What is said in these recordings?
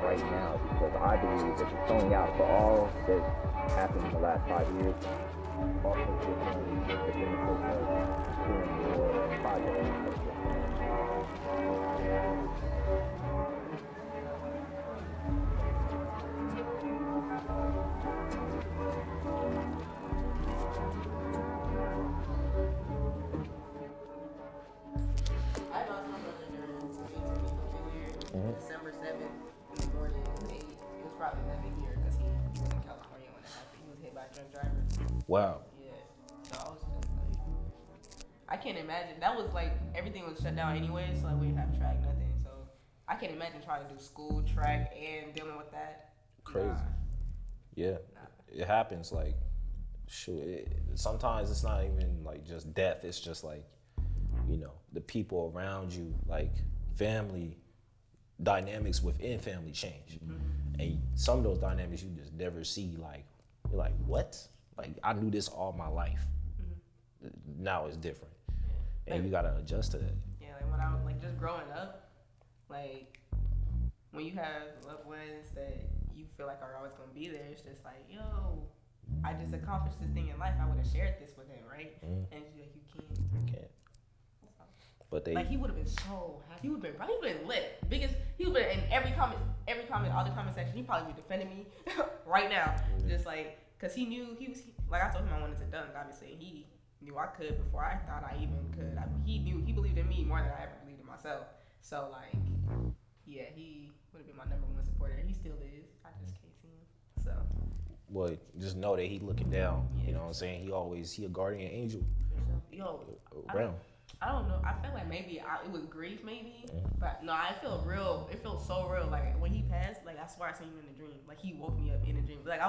right now, because I believe that you're showing out for all that happened in the last 5 years. Also, different the benefits of doing your project. I lost my brother during PT2 failure, December 7th in the morning, 8. It was probably 11 here because he was in California when it happened. He was hit by a drunk driver. Wow. Yeah. So I was just like, I can't imagine. That was like, everything was shut down anyway, so like we didn't have track, nothing. So I can't imagine trying to do school, track, and dealing with that. Crazy. Yeah. It happens. Like, shoot. Sometimes it's not even like just death. It's just like, you know, the people around you, like family dynamics within family change. And some of those dynamics you just never see. Like, you're like, what? Like, I knew this all my life. Now it's different. And you gotta adjust to that. Yeah, like when I was like just growing up, like when you have loved ones that you feel like are always gonna be there, it's just like, yo, I just accomplished this thing in life. I would have shared this with him, right? And it's like, you can't. You can't. But they Like he would have been so happy. He would have been lit. He would have been in every comment, all the comment section. He probably be defending me right now. Just like, cause he knew like I told him I wanted to dunk. Obviously, he knew I could before I thought I even could. He believed in me more than I ever believed in myself. So like, yeah, he would have been my number one supporter. He still is. I just can't see him. So. well, just know that he looking down. You know what I'm saying? He a guardian angel. Yo, Around. I don't know. I felt like maybe it was grief, maybe, but no, I felt real. It felt so real. Like when he passed, like I swear I seen him in a dream. Like he woke me up in a dream. Like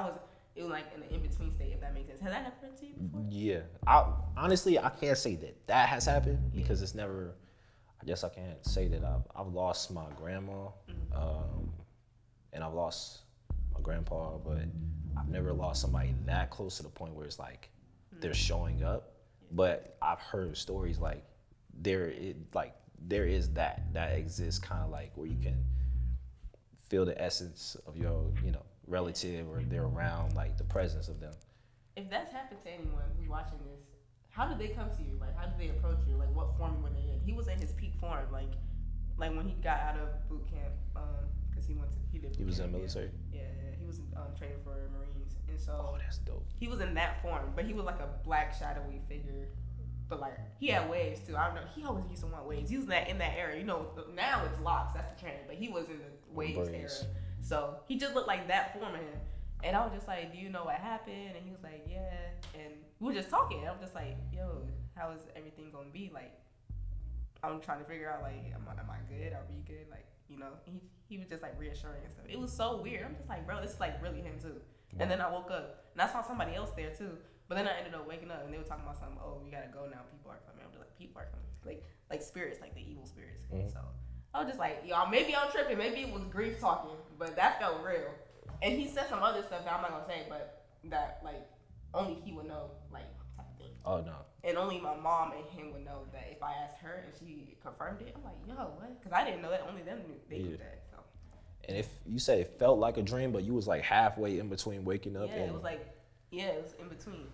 it was like in the in between state, if that makes sense. Has that happened to you before? Yeah. Honestly, I can't say that has happened because it's never. I guess I can't say that I've lost my grandma, and I've lost my grandpa, but I've never lost somebody that close to the point where it's like they're showing up. But I've heard stories like there is that exists, kind of like where you can feel the essence of your relative, or they're around, like the presence of them. If that's happened to anyone who's watching this, how did they come to you? Like how did they approach you? Like what form were they in? He was in his peak form, like when he got out of boot camp, because he did. He was in the military. Yeah, he was training for Marines, and so that's dope. He was in that form, but he was like a black shadowy figure. But like he had waves too. I don't know. He always used to want waves. He was in that era. You know, now it's locks. That's the trend. But he was in the waves era. So he just looked like that form of him. And I was just like, do you know what happened? And he was like, yeah. And we were just talking. I was just like, yo, how is everything gonna be? Like, I'm trying to figure out like, am I good? Are we good? Like, he was just like reassuring and stuff. It was so weird. I'm just like, bro, this is like really him too. And then I woke up and I saw somebody else there too. But then I ended up waking up and they were talking about something. Oh, we gotta go now. People are coming. I'm just like, people are coming. Like spirits, like the evil spirits. So I was just like, y'all, maybe I'm tripping. Maybe it was grief talking, but that felt real. And he said some other stuff that I'm not gonna say, but that like only he would know, like type of thing. Oh no. And only my mom and him would know that if I asked her and she confirmed it. I'm like, yo, what? Because I didn't know that. Only them knew. They knew that. So. And if you said it felt like a dream, but you was like halfway in between waking up. Yeah, it was like, it was in between.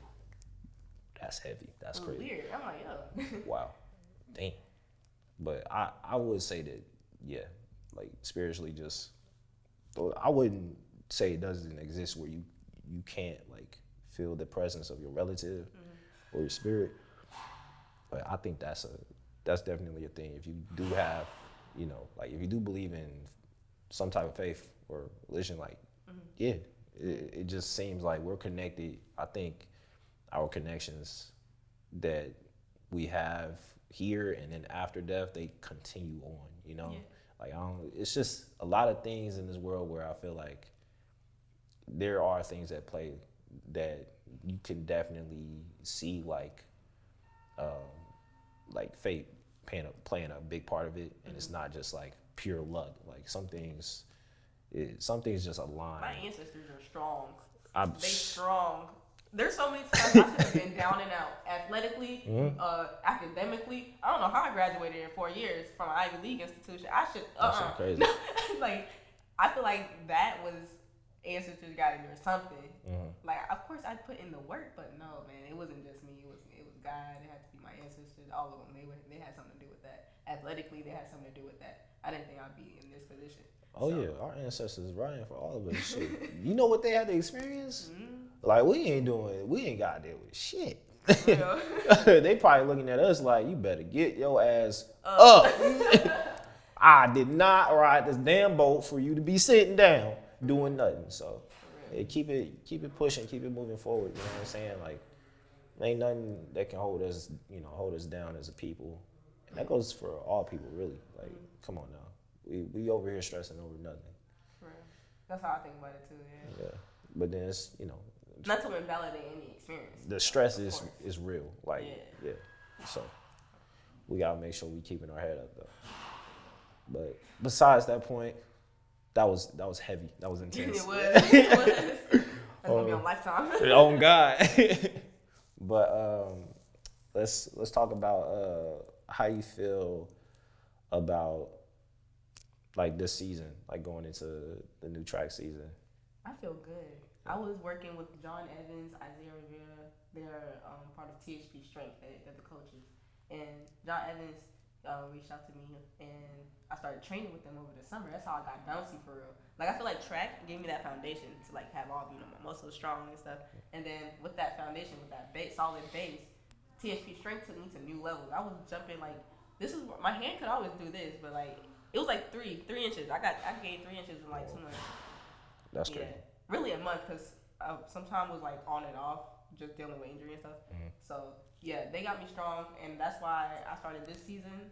That's heavy. That's crazy. Weird. I'm like, yo. Wow. Damn. But I would say that, like spiritually, just I wouldn't say it doesn't exist where you can't like feel the presence of your relative or your spirit. But I think that's definitely a thing. If you do have, like if you do believe in some type of faith or religion, like it just seems like we're connected. I think our connections that we have here and then after death, they continue on, Like it's just a lot of things in this world where I feel like there are things at play that you can definitely see like fate playing a big part of it, and it's not just like pure luck. Like some things just align. My ancestors are strong. They strong. There's so many times I should have been down and out athletically, academically. I don't know how I graduated in 4 years from an Ivy League institution. I should That's crazy. like I feel like that was ancestors guiding me or something. Mm-hmm. Like, of course, I put in the work, but no, man, it wasn't just me. It was God. It had to be my ancestors. All of them. They had something to do with that. Athletically, they had something to do with that. I didn't think I'd be in this position. Oh so. yeah, our ancestors riding for all of us. Shit. You know what they had to experience? Mm-hmm. Like we ain't got to deal with shit. Real. They probably looking at us like, you better get your ass up. I did not ride this damn boat for you to be sitting down doing nothing. So yeah, keep it pushing, keep it moving forward. You know what I'm saying? Like ain't nothing that can hold us down as a people. And that goes for all people, really. Like, come on now, we over here stressing over nothing. Real. That's how I think about it too. Yeah. Yeah, but then it's not to invalidate any experience. the stress is real. Like yeah. So we gotta make sure we keeping our head up though. But besides that point, that was heavy. That was intense. It was. That's gonna be on Lifetime. Oh God. But let's talk about how you feel about like this season, like going into the new track season. I feel good. I was working with John Evans, Isaiah Rivera. They're part of THP Strength. They're the coaches. And John Evans reached out to me, and I started training with them over the summer. That's how I got bouncy for real. Like, I feel like track gave me that foundation to like have all my muscles strong and stuff. And then with that foundation, with that solid base, THP Strength took me to new levels. I was jumping like my hand could always do this, but like it was like 3 inches. I gained 3 inches in like 2 months. That's crazy. Really a month, because sometimes was like on and off, just dealing with injury and stuff. Mm-hmm. So yeah, they got me strong, and that's why I started this season.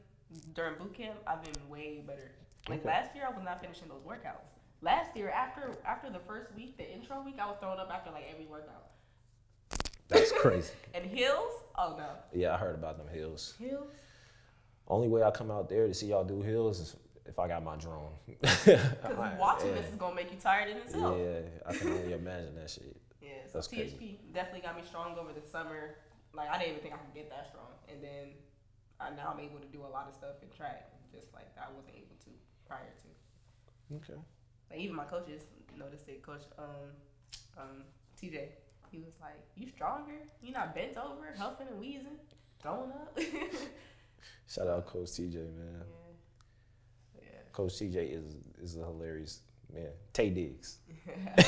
During boot camp, I've been way better. Like last year, I was not finishing those workouts. Last year, after the first week, the intro week, I was throwing up after like every workout. That's crazy. And hills? Oh no. Yeah, I heard about them hills. Hills? Only way I come out there to see y'all do hills is if I got my drone. Because watching this is gonna make you tired in itself. Yeah, I can only imagine that shit. Yeah, so that's THP crazy. Definitely got me strong over the summer. Like, I didn't even think I could get that strong. And then now I'm able to do a lot of stuff in track, just like I wasn't able to prior to. Okay. Like, even my coaches noticed it. Coach TJ, he was like, "You stronger? You not bent over, huffing and wheezing, throwing up." Shout out Coach TJ, man. Yeah. Coach TJ is a hilarious man. Tay Diggs.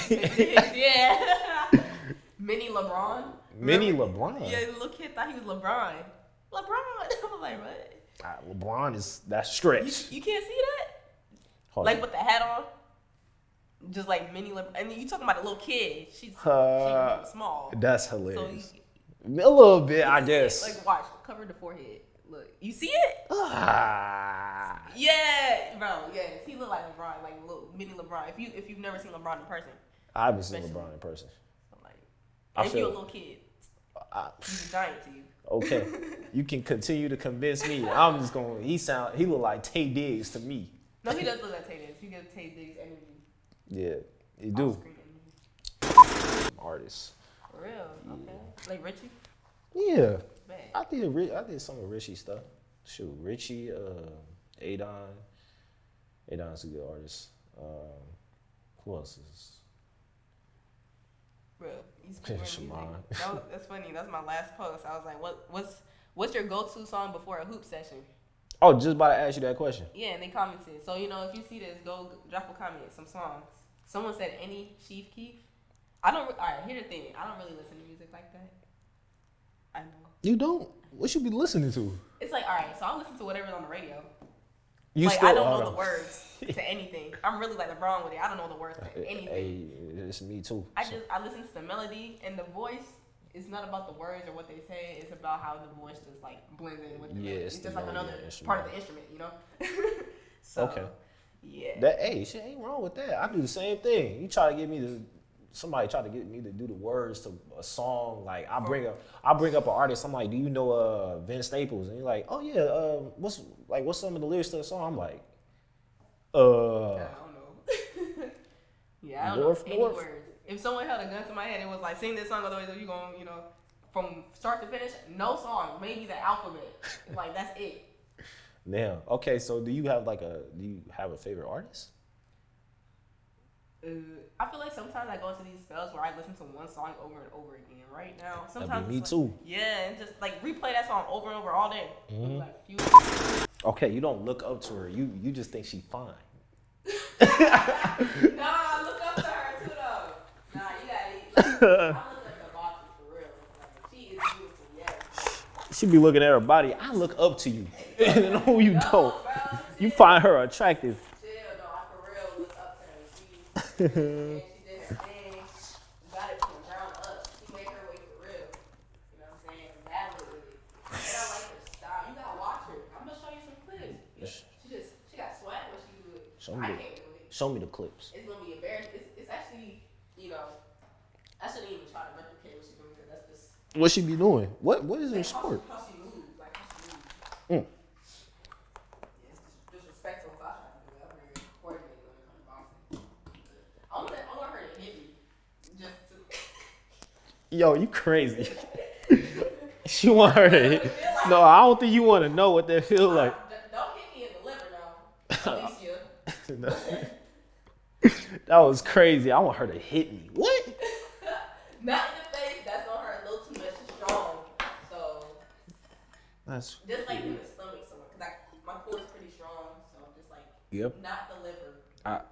Yeah. Mini LeBron. Mini LeBron. Yeah, the little kid thought he was LeBron. I was like, what? LeBron is that stretch. You can't see that? Like with the hat on? Just like mini LeBron. And you talking about a little kid. She's small. That's hilarious. So a little bit, I guess. Like, watch. Cover the forehead. Look. You see it? Yeah, bro. Yes. He look like LeBron. Like little mini LeBron. If you've never seen LeBron in person. I haven't seen LeBron in person. So like, if you're a little kid, he's a giant to you. Okay, you can continue to convince me. I'm just going. He look like Tay Diggs to me. No, he does look like Tay Diggs. He gives Tay Diggs energy. Yeah, he do. Artist. For real. Okay. Like Richie. Yeah. Man. I did some of Richie stuff. Shoot, Richie, Adon. Adon's a good artist. Who else is? Bro, that's funny. That's my last post. I was like, what's your go-to song before a hoop session? Oh, just about to ask you that question. Yeah, and they commented. So, if you see this, go drop a comment, some songs. Someone said any Chief Keef. Alright, here's the thing. I don't really listen to music like that. I know. You don't? What you be listening to? It's like, alright, so I listen to whatever's on the radio. I don't know the words to anything. I'm really like LeBron with it. I don't know the words to anything. Hey, it's me too. I listen to the melody, and the voice is not about the words or what they say. It's about how the voice just like blends in with the melody. It's just like another part of the instrument, So, okay. Yeah. Shit ain't wrong with that. I do the same thing. You try to get me somebody try to get me to do the words to a song. Like I bring up an artist. I'm like, do you know Vince Staples? And you're like, oh yeah. What's some of the lyrics to the song? I'm like, I don't know. I don't know any words. If someone held a gun to my head and was like, sing this song, otherwise you gonna, from start to finish, no song, maybe the alphabet. Like that's it. Now, okay. So do you have a favorite artist? I feel like sometimes I go into these spells where I listen to one song over and over again. Right now, sometimes That'd be me it's too. Like, yeah, and just like replay that song over and over all day. Like, Okay, you don't look up to her. You just think she fine. Nah, I look up to her too though. Nah, you gotta eat. Like, I look up to Boxy for real. Like, she is beautiful, yes. She be looking at her body. I look up to you. No, you don't. Bro, You find her attractive. chill, no, I for real look up to her. She did her thing. Got it from the ground up. She made her way for real. You know what I'm saying? Battle with it. And I like her style. You gotta watch her. I'm gonna show you some clips. She got swag when she do it. I can't do it. Show me the clips. It's gonna be embarrassing. It's actually, you know, I shouldn't even try to replicate what she's doing because that's just. What she be doing? What is her sport? How she moves, like how she moves. Yeah, it's disrespectful if I try to do it. I'm very coordinated when it comes to boxing. I want her to hit me, just to. Yo, you crazy. She want her to hit. No, I don't think you want to know what that feel like. Don't hit me in the liver now, Alicia. No. That was crazy. I want her to hit me. What? Not in the face. That's on her a little too much strong. So. That's Just like in the stomach somewhere, because my core is pretty strong, so just like, Yep. not the liver.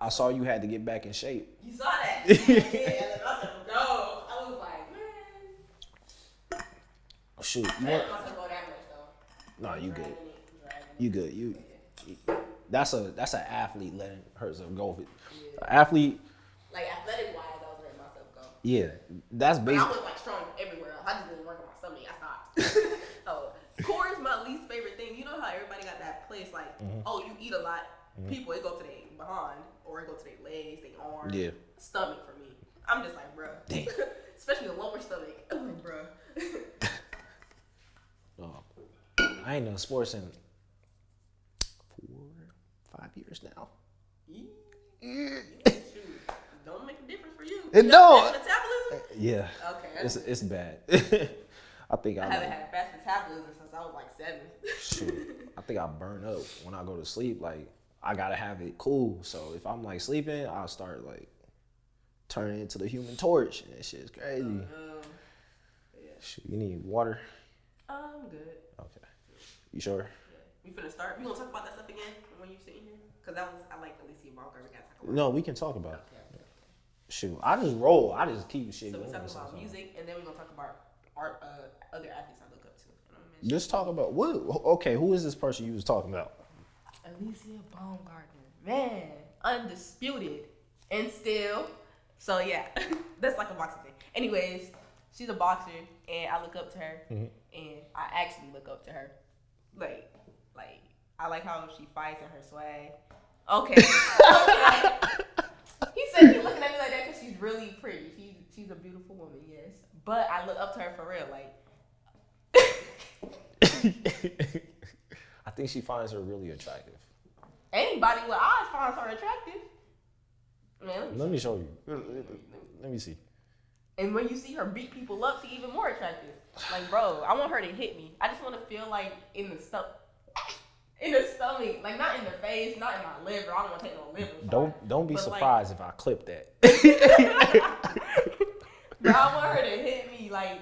I saw you had to get back in shape. You saw that? Yeah, and I said, no. I was like, man. Shoot, I you didn't want? want to go that much, though. No, you good. Dragging it. You good. You. That's an athlete letting herself go. An athlete. Like, athletic-wise, I was letting myself go. Yeah, that's But basically. I was, like, strong everywhere else. I just didn't work on my stomach. I stopped. Oh, core is my least favorite thing. You know how everybody got that place, like, oh, you eat a lot. People, it go to their behind, or it go to their legs, their arms. Yeah. Stomach for me. I'm just like, bruh. Dang. Especially the lower stomach. I'm like, bruh. I ain't done sports in 4-5 years now. Shoot. Don't make a difference for you. It You got don't. fast metabolism? Yeah. Okay. It's bad. I think I haven't had fast metabolism since I was like 7. Shoot, I think I burn up when I go to sleep. Like, I gotta have it cool. So if I'm like sleeping, I'll start like turning into the Human Torch, and that shit's crazy. Yeah. Shoot, you need water? I'm good. Okay. You sure? Yeah. We finna start. We gonna talk about that stuff again when you sitting here? Cause that was, I like Alicia Walker. We gotta talk about No, we can talk about it. Shoot, I just roll. I just keep shit So we going. talk about music, and then we're gonna talk about art, other athletes I look up to. Just talk about what? Okay, who is this person you was talking about? Alicia Baumgartner, man, undisputed, and still. So yeah, that's like a boxing thing. Anyways, she's a boxer, and I look up to her, and I actually look up to her. Like, I like how she fights and her swag. Okay. He said he's looking at me like that because she's really pretty. She's a beautiful woman, yes. But I look up to her for real, like. I think she finds her really attractive. Anybody with eyes finds her attractive. Man, Let me show you. Let me see. and when you see her beat people up, she's even more attractive. Like, bro, I want her to hit me. I just want to feel like in the stomach, like not in the face, not in my liver. I don't want to take no liver. Don't be But, surprised if I clip that. Bro, I want her to hit me like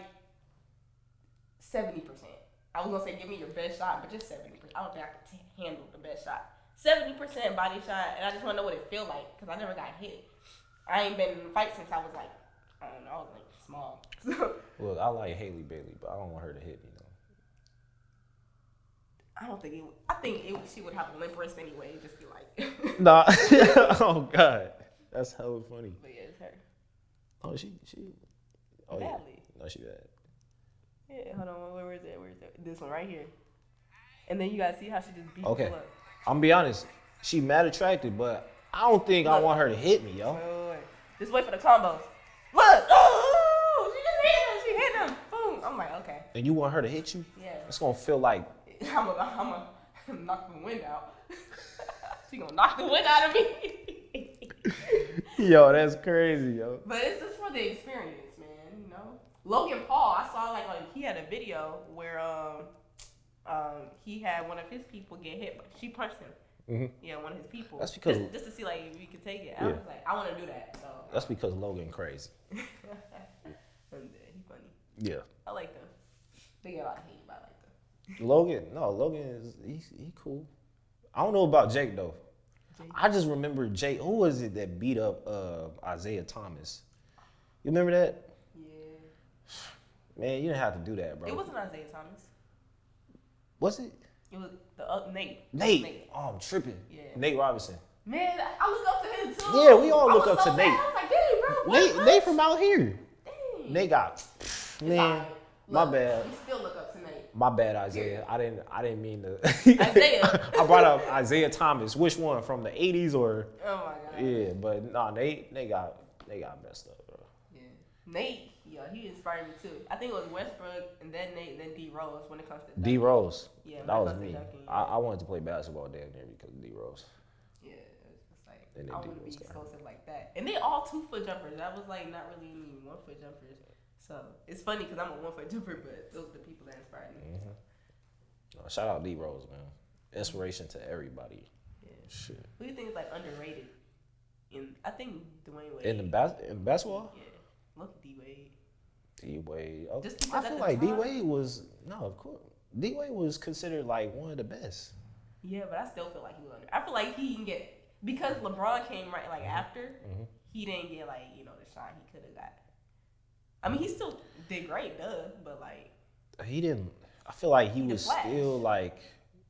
70%. I was gonna say give me your best shot, but just 70%. I don't think I can handle the best shot. 70% body shot, and I just want to know what it feel like because I never got hit. I ain't been in a fight since I was like, I don't know, I was like small. Look, I like Haley Bailey, but I don't want her to hit me though. I don't think it. I think she would have a limp wrist anyway. Just be like. Nah. Oh God, that's hella funny. But yeah, it's her. Oh, she. Oh yeah. Badly. No, she bad. Yeah, hold on. Where is it? Where is it? This one right here. And then you guys see how she just beat Okay. people up. I'm gonna be honest. She mad attractive, but I don't think I Look. want her to hit me, yo. Wait. Just wait for the combos. Look! Oh! She hit him. Boom! I'm like, okay. And you want her to hit you? Yeah. It's gonna feel like. I'm gonna knock the wind out. She gonna knock the wind out of me. Yo, that's crazy, yo. But it's just for the experience, man. You know. Logan Paul, I saw like he had a video where he had one of his people get hit, but she punched him, Yeah, one of his people. That's because just to see like if you could take it. I was like, I want to do that. So that's because Logan crazy. and he funny. Yeah. I like them. They get a lot of hate, but I like them. Logan is he cool. I don't know about Jake though. I just remember Jake. Who was it that beat up Isaiah Thomas? You remember that? Yeah. Man, you didn't have to do that, bro. It wasn't Isaiah Thomas. Was it? It was Nate. Nate. Oh, I'm tripping. Yeah. Nate Robinson. Man, I look up to him too. Yeah, we all look up to Nate. I was like, dang, bro. Nate from out here. Dang. Nate got man. My bad. We still look up to Nate. My bad, Isaiah. I didn't mean to. Isaiah. I brought up Isaiah Thomas. Which one, from the '80s or? Oh my god. Yeah, but nah, Nate got messed up, bro. Yeah. Nate, he inspired me too. I think it was Westbrook and then Nate, then D Rose when it comes to D Rose. Yeah, that was me. I wanted to play basketball down there because of D Rose. Yeah, it's like And I want to be explosive like that. And they all 2-foot jumpers. That was like not really any 1-foot jumpers. So it's funny because I'm a 1-foot jumper, but those are the people that inspired me. So. Shout out D Rose, man. Inspiration to everybody. Yeah. Shit. Who do you think is like underrated? I think Dwayne Wade. In basketball? Yeah. Look, D Wade. D Wade. Okay. Just because I at feel the like D time- Wade was of course. D Wade was considered like one of the best. Yeah, but I still feel like he was under. I feel like he can get because LeBron came right like after. He didn't get like the shine he could have got. I mean, he still did great, but like He didn't. I feel like he was Flash. still like,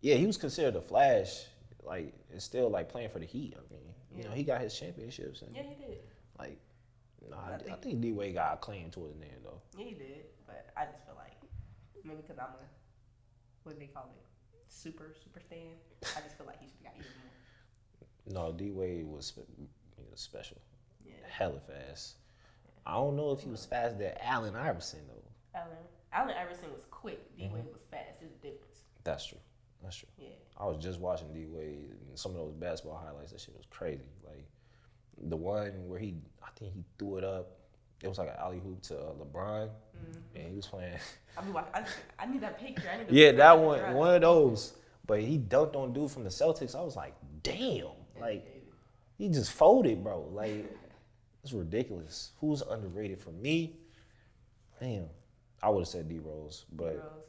yeah, he was considered a Flash. Like, it's still like playing for the Heat. I mean, he got his championships and yeah, he did. like, I think D Wade got a claim towards the end though. Yeah, he did. But I just feel like maybe because I'm a what do they call it? Super fan. I just feel like he should have got even more. No, D Wade was special. Yeah. Hella fast. I don't know if he was faster than Allen Iverson though. Allen Iverson was quick. D Wade was fast. There's a difference. That's true. Yeah. I was just watching D Wade and some of those basketball highlights. That shit was crazy. Like the one where I think he threw it up. It was like an alley hoop to LeBron, and he was playing. I need that picture. That one of those. But he dunked on dude from the Celtics. I was like, damn, like he just folded, bro. Like it's ridiculous. Who's underrated for me? Damn, I would have said D Rose, but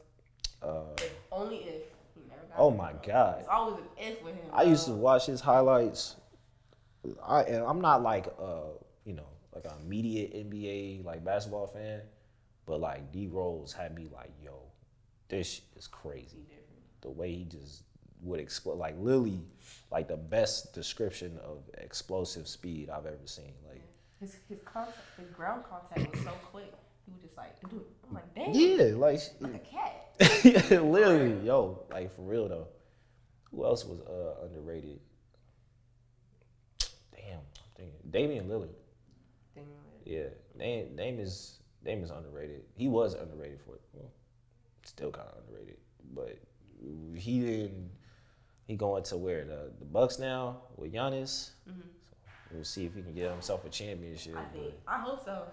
only if he never got. Oh my God, it's always an if with him. I used to watch his highlights. I'm not like like an immediate NBA like basketball fan, but like D Rose had me like, yo, this shit is crazy. The way he just would explode, like literally, like the best description of explosive speed I've ever seen. Like his ground contact was so quick. He was just like, dude, I'm like, damn. yeah, like a cat. yeah, literally, yo, like for real though. Who else was underrated? Damn, I'm thinking Damian Lillard. Yeah, Dame is underrated. He was underrated still kind of underrated, but he going to where the Bucks now with Giannis. So we'll see if he can get himself a championship. I hope so.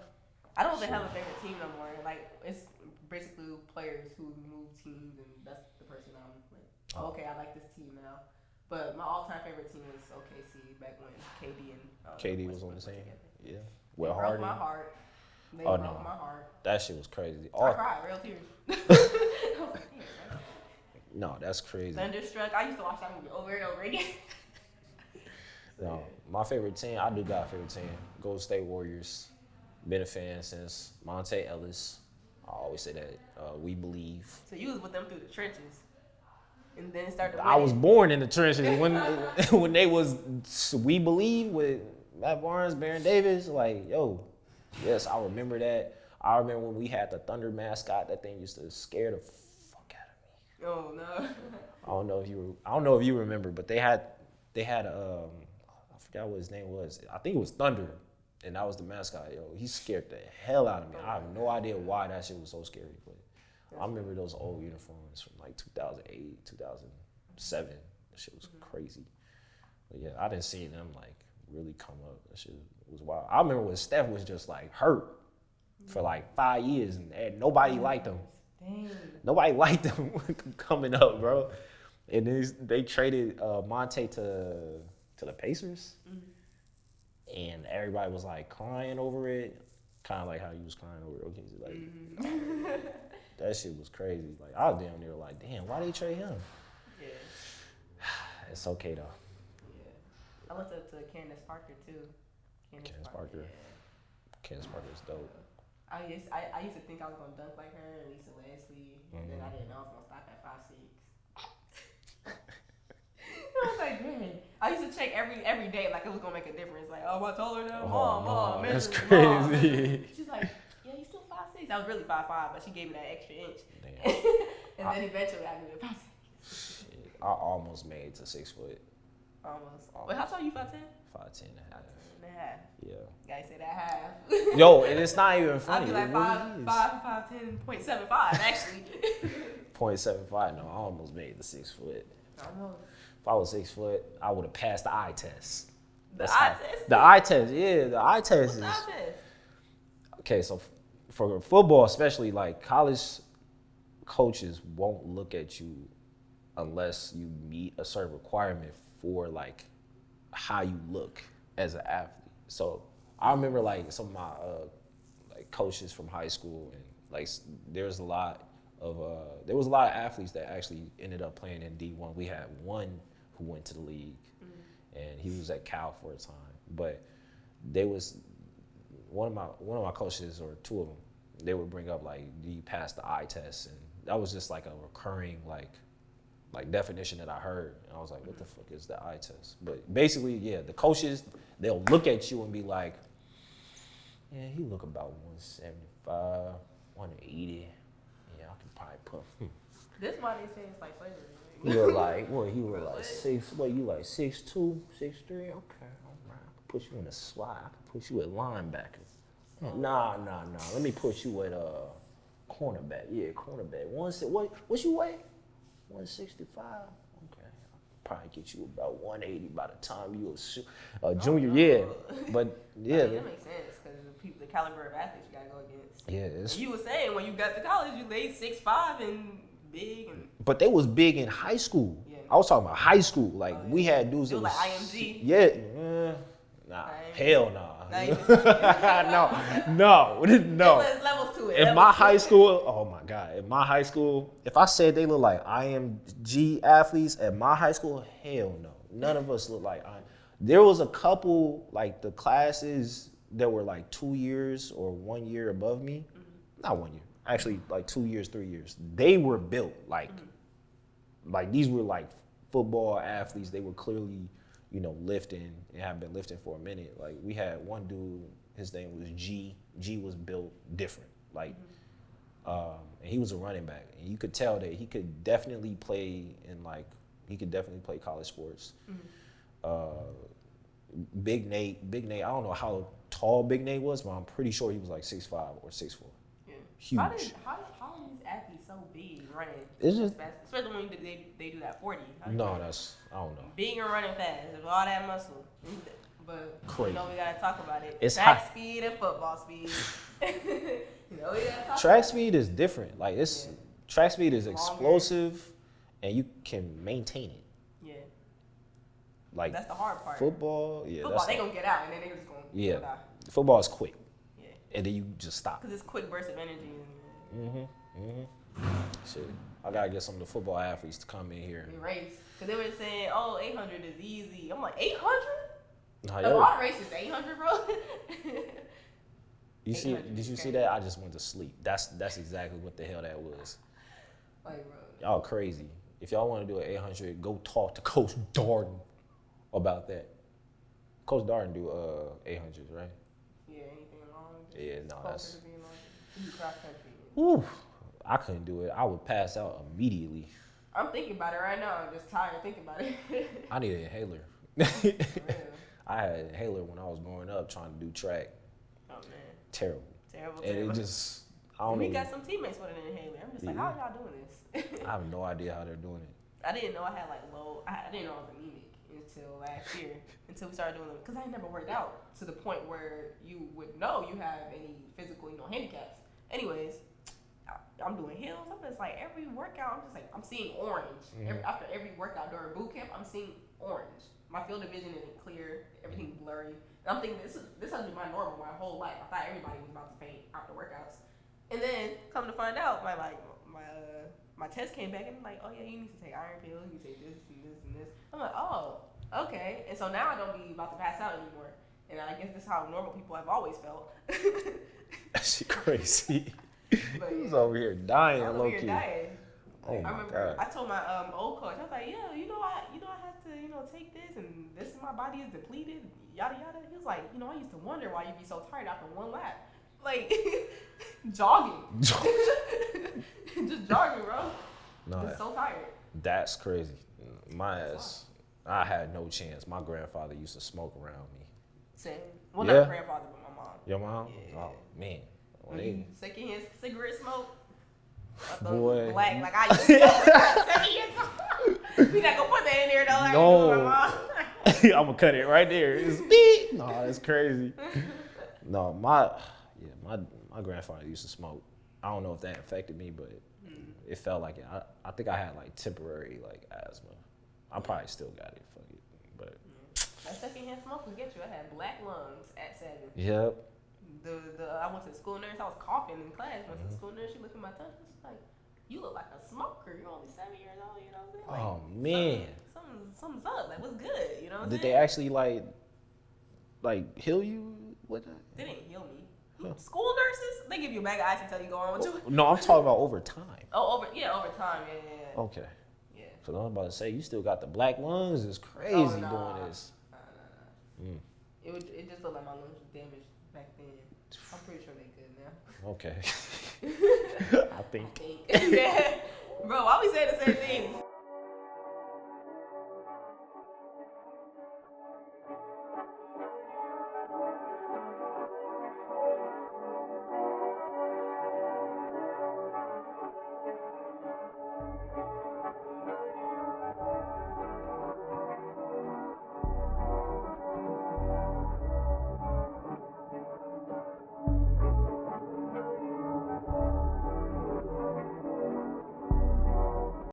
I don't even have a favorite team no more. Like it's basically players who move teams, and that's the person I'm like. Okay, I like this team now. But my all-time favorite team was OKC back when KD and KD was on the same. Yeah. They broke my heart. They broke my heart. That shit was crazy. I cried, real tears. I was like, damn, no, that's crazy. Thunderstruck. I used to watch that movie over and over again. No, my favorite team, I do got a favorite team. Golden State Warriors. Been a fan since Monte Ellis. I always say that. We believe. So you was with them through the trenches. And then it started I was born in the trenches when they was We Believe with Matt Barnes, Baron Davis. Like, yo, yes, I remember that. I remember when we had the Thunder mascot. That thing used to scare the fuck out of me. Oh no. I don't know if you remember, but they had I forgot what his name was. I think it was Thunder, and that was the mascot. Yo, he scared the hell out of me. I have no idea why that shit was so scary, but I remember those old uniforms from like 2008, 2007. That shit was crazy. But yeah, I didn't see them like really come up. That shit was wild. I remember when Steph was just like hurt for like 5 years, and nobody liked him. Dang. Nobody liked him coming up, bro. And then they traded Monte to the Pacers, and everybody was like crying over it, kind of like how you was crying over it. Okay, like that shit was crazy. Like I was down there like, damn, why they trade him? Yeah. It's okay though. Yeah. I looked up to Candace Parker too. Candace Parker. Yeah. Candace Parker is dope. I used to think I was gonna dunk like her, and Lisa Leslie, and then I didn't know I was gonna stop at 5'6". I was like, man. I used to check every day like it was gonna make a difference. Like, oh, am I taller now? Mom, that's crazy. crazy. She's like, yeah, you still 5'6". I was really 5'5", but she gave me that extra inch. And then eventually I grew to 5'6". I almost made it to 6 foot. Almost. Wait, how tall are you? 5'10"? 5'10" and a half. 5'10". Yeah. Gotta say that half. Yo, and it's not even funny. I'd be like 5'10.75" actually. 0.75. No, I almost made the 6 foot. Almost. If I was 6 foot, I would have passed the eye test. The eye test? The eye test, yeah. The eye test What's is. the eye test? Okay, so for football, especially, like college coaches won't look at you unless you meet a certain requirement for like how you look as an athlete. So I remember like some of my like coaches from high school, and like there was a lot of athletes that actually ended up playing in D1. We had one who went to the league, and he was at Cal for a time. But they was one of my coaches, or two of them, they would bring up like, do you pass the eye test? And that was just like a recurring like definition that I heard, and I was like, what the fuck is the eye test? But basically, yeah, the coaches, they'll look at you and be like, yeah, he look about 175, 180. Yeah, I can probably put. This is why they say it's like slavery. He look like what? He look like 6. What, you like 6'2", 6'3"? Okay, all right. I can put you in the slot. I can put you at linebacker. Nah. Let me put you at cornerback. Yeah, cornerback. What you weigh? 165. Okay, I'll probably get you about 180 by the time you a junior. Yeah, but yeah, I mean, that makes sense because the caliber of athletes you gotta go against. yeah. You were saying when you got to college, you laid 6'5" and big. But they was big in high school. Yeah. I was talking about high school. Like we had dudes that was like IMG. Yeah. Nah. Hell nah. No. There's levels to it. In my high school, oh my God. In my high school, if I said they look like IMG athletes at my high school, hell no. None of us look like There was a couple, like the classes that were like 2 years or 1 year above me. Not 1 year. Actually, like 2 years, 3 years. They were built like these were like football athletes. They were clearly, lifting and have been lifting for a minute. Like we had one dude, his name was G. G was built different. Like, and he was a running back, and you could tell that he could definitely play college sports. Big Nate. I don't know how tall Big Nate was, but I'm pretty sure he was like 6'5" or 6'4". Yeah. Huge. How are these athletes so big running? It's just, especially when they do that 40. I don't know. Big and running fast with all that muscle. But crazy. We gotta talk about it. It's track speed and football speed. We gotta talk track speed is different. Like track speed is explosive, and you can maintain it. Yeah. Like that's the hard part. Football, they gonna get out and then they just gonna get out. Football is quick. Yeah. And then you just stop. Because it's quick burst of energy. Shit. I gotta get some of the football athletes to come in here. We race. Because they were saying, 800 is easy. I'm like, 800? Nah, a lot of races, 800, bro. Did you see that? I just went to sleep. That's exactly what the hell that was. Like, bro. Y'all crazy. If y'all want to do an 800, go talk to Coach Darden about that. Coach Darden do 800s, right? Yeah, anything long? Yeah, no, that's. You do cross country. Ooh, I couldn't do it. I would pass out immediately. I'm thinking about it right now. I'm just tired thinking about it. I need an inhaler. I had an inhaler when I was growing up trying to do track. Oh man. Terrible. And it just, I don't know. We got some teammates with an inhaler. I'm just like, how are y'all doing this? I have no idea how they're doing it. I didn't know I had like I didn't know I was anemic until last year, until we started doing them. Because I never worked out to the point where you would know you have any physical, handicaps. Anyways, I'm doing hills. I'm just like every workout. I'm just like I'm seeing orange. After every workout during boot camp, I'm seeing orange. My field of vision isn't clear. Everything's blurry. And I'm thinking this has been my normal my whole life. I thought everybody was about to faint after workouts. And then come to find out, my test came back and I'm like, oh yeah, you need to take iron pills. You take this and this and this. I'm like, oh, okay. And so now I don't be about to pass out anymore. And I guess this is how normal people have always felt. That's crazy. But He's over here dying, I'm low over here key. dying. Oh I my remember God. I told my old coach, I was like, yeah, I have to, take this and this is my body is depleted, yada yada. He was like, I used to wonder why you'd be so tired after one lap. Like jogging. Just jogging, bro. No, Just so tired. that's crazy. My ass, I had no chance. My grandfather used to smoke around me. Same. Well, Yeah. not grandfather, but my mom. Your mom? Yeah. Oh man. When When you they- secondhand cigarette smoke. I thought Boy. it was black, like I used to smoke. We not gonna put that in there though. Like, No. my mom. I'm gonna cut it right there. It's beep. No, that's crazy. No, my grandfather used to smoke. I don't know if that affected me, but it felt like it. I think I had like temporary like asthma. I probably still got it. Fuck it. But That secondhand smoke will get you. I had black lungs at 7. yep. I went to the school nurse. I was coughing in class. Went to the school nurse. She looked at my tongue. She was like, "You look like a smoker. You're only 7 years old. You know what I'm saying?" Oh man. Something's up. Like, what's good? You know what I'm Did saying? they actually like heal you with that? They didn't heal me. School nurses, they give you a bag of ice and tell you go on with you. No, I'm talking about over time. Oh, over time. Yeah. Okay. Yeah. So I'm about to say you still got the black lungs. It's crazy Oh, nah. doing this. Nah. It just looked like my lungs were damaged back then. I'm pretty sure they good now. Okay. I think. Yeah. Bro, why we saying the same thing?